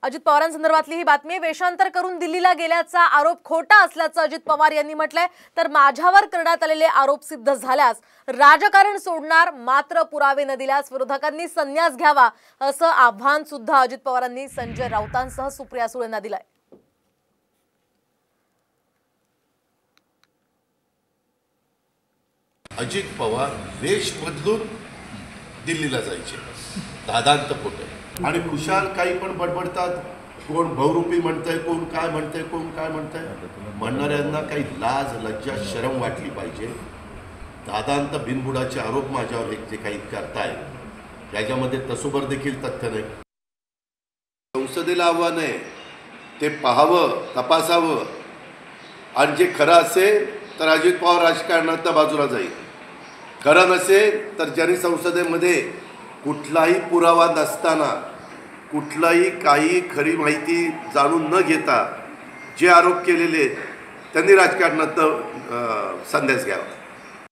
अजित पवारांसंदर्भातली ही बातमी. वेषांतर करून दिल्लीला गेल्याचा आरोप खोटा असल्याचं अजित पवार यांनी म्हटलंय. तर माझ्यावर करण्यात आलेले आरोप सिद्ध झाल्यास राजकारण सोडणार, मात्र पुरावे न दिल्यास विरोधकांनी संन्यास घ्यावा असं आव्हान सुद्धा अजित पवारांनी संजय राऊतांसह सुप्रिया सुळे यांना दिलंय. अजित पवार वेश बदलून दिल्लीला जायचे, दादांत पोटे आणि खुशाल काही पण बडबडतात. कोण बहुरूपी म्हणतंय, कोण काय म्हणतंय, कोण काय म्हणतंय. म्हणणाऱ्यांना काही लाज लज्जा शरम वाटली पाहिजे. दादांत बिनबुडाचे आरोप माझ्यावर जे काही करताय त्याच्यामध्ये तसोबर देखील तथ्य नाही. संसदेला आव्हान आहे, ते पाहावं, तपासावं आणि जे खरं असेल तर अजित पवार राजकारणात बाजूला जाईल. खरं नसेल तर ज्यांनी संसदेमध्ये कुठलाही पुरावा नसताना, कुठलाही काही खरी माहिती जाणून न घेता जे आरोप केलेले त्यांनी राजकारणात संन्यास घ्यावा.